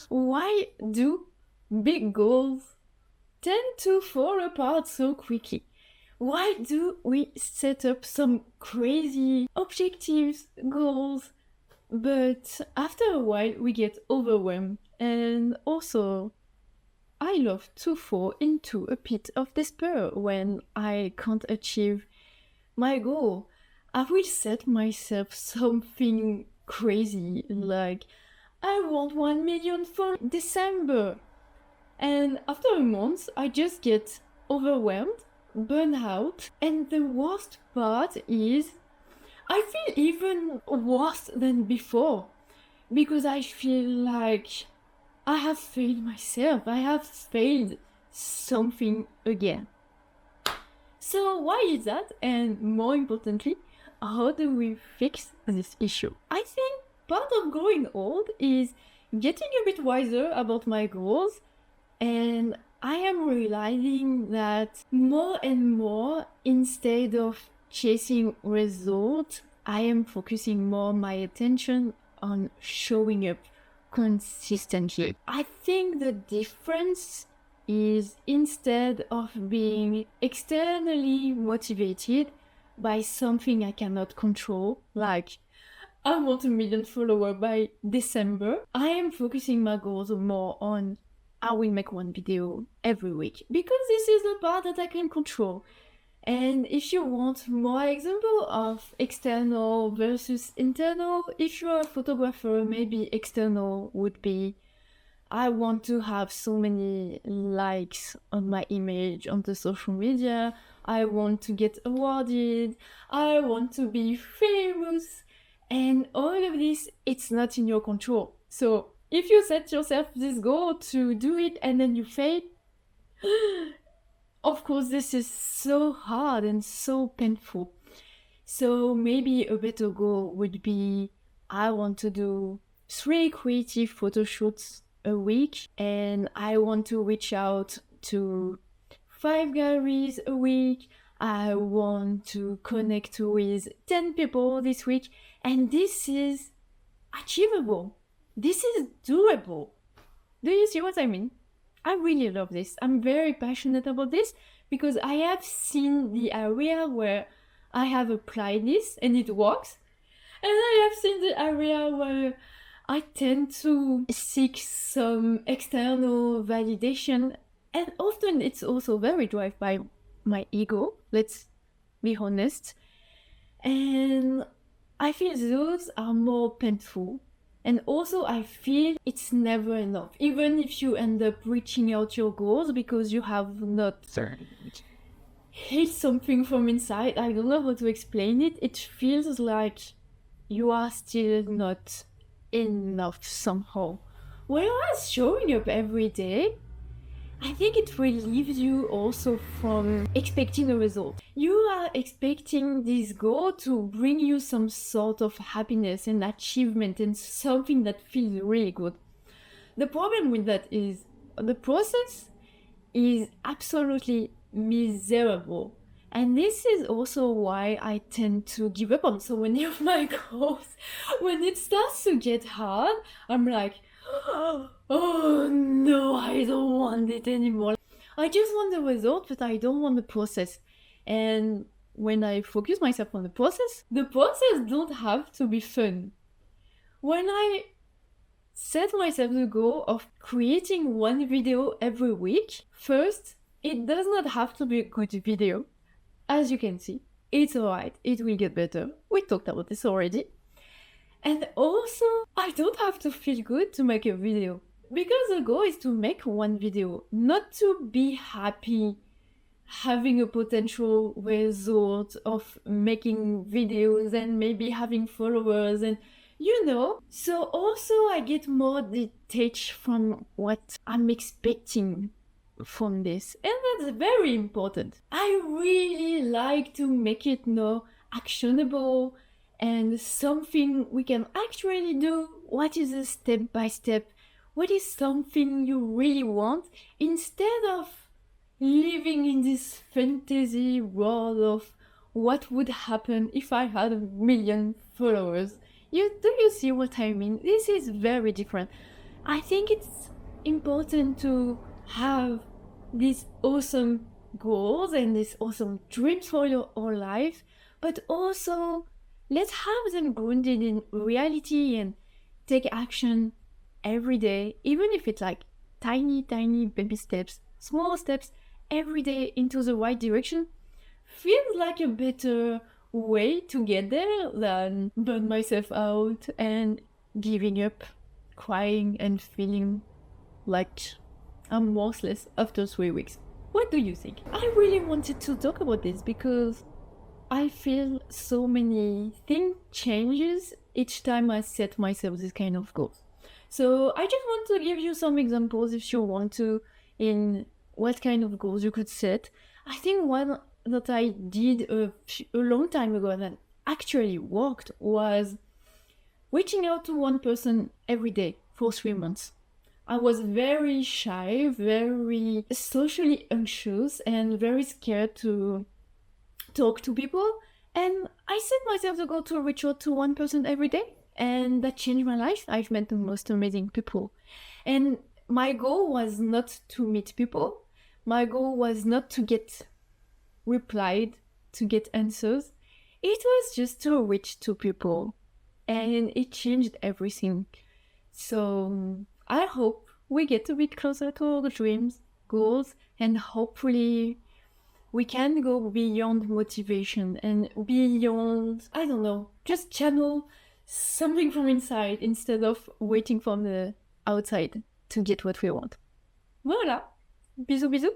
Why do big goals tend to fall apart so quickly? Why do we set up some crazy objectives, goals, but after a while we get overwhelmed? And also, I love to fall into a pit of despair when I can't achieve my goal. I will set myself something crazy like I want 1 million for December. And after a month, I just get overwhelmed, burn out, and the worst part is I feel even worse than before because I feel like I have failed myself. I have failed something again. So why is that? And more importantly, how do we fix this issue? I think part of growing old is getting a bit wiser about my goals, and I am realizing that more and more, instead of chasing results, I am focusing more my attention on showing up consistently. I think the difference is instead of being externally motivated by something I cannot control, like I want 1 million followers by December, I am focusing my goals more on I will make one video every week because this is the part that I can control. And if you want more example of external versus internal, if you're a photographer, maybe external would be I want to have so many likes on my image on the social media. I want to get awarded. I want to be famous. And all of this, it's not in your control. So if you set yourself this goal to do it and then you fail, of course, this is so hard and so painful. So maybe a better goal would be I want to do 3 creative photo shoots a week and I want to reach out to 5 galleries a week. I want to connect with 10 people this week, and this is achievable. This is doable. Do you see what I mean? I really love this. I'm very passionate about this because I have seen the area where I have applied this and it works. And I have seen the area where I tend to seek some external validation, and often it's also very driven by my ego, let's be honest. And I feel those are more painful. And also I feel it's never enough, even if you end up reaching out your goals because you have not hit something from inside. I don't know how to explain it. It feels like you are still not enough somehow. Whereas showing up every day, I think it relieves you also from expecting a result. You are expecting this goal to bring you some sort of happiness and achievement and something that feels really good. The problem with that is the process is absolutely miserable. And this is also why I tend to give up on so many of my goals. When it starts to get hard, I'm like, oh no, I don't want it anymore. I just want the result, but I don't want the process. And when I focus myself on the process don't have to be fun. When I set myself the goal of creating 1 video every week, first, it does not have to be a good video. As you can see, it's alright, it will get better. We talked about this already. And also, I don't have to feel good to make a video. Because the goal is to make 1 video, not to be happy having a potential result of making videos and maybe having followers and So also I get more detached from what I'm expecting from this, and that's very important. I really like to make it now actionable and something we can actually do. What is a step by step? What is something you really want, instead of living in this fantasy world of what would happen if I had 1 million followers. Do you see what I mean? This is very different. I think it's important to have these awesome goals and these awesome dreams for your whole life, but also let's have them grounded in reality and take action every day, even if it's like tiny, tiny baby steps, small steps every day into the right direction. Feels like a better way to get there than burn myself out and giving up, crying and feeling like I'm worthless after 3 weeks. What do you think? I really wanted to talk about this because I feel so many thing changes each time I set myself this kind of goals. So I just want to give you some examples if you want to in what kind of goals you could set. I think one that I did a long time ago that actually worked was reaching out to one person every day for 3 months. I was very shy, very socially anxious, and very scared to talk to people. And I set myself the goal to reach out to one person every day. And that changed my life. I've met the most amazing people. And my goal was not to meet people. My goal was not to get replied, to get answers. It was just to reach to people. And it changed everything. So I hope we get a bit closer to our dreams, goals, and hopefully we can go beyond motivation and beyond, I don't know, just channel something from inside instead of waiting from the outside to get what we want. Voilà. Bisous, bisous.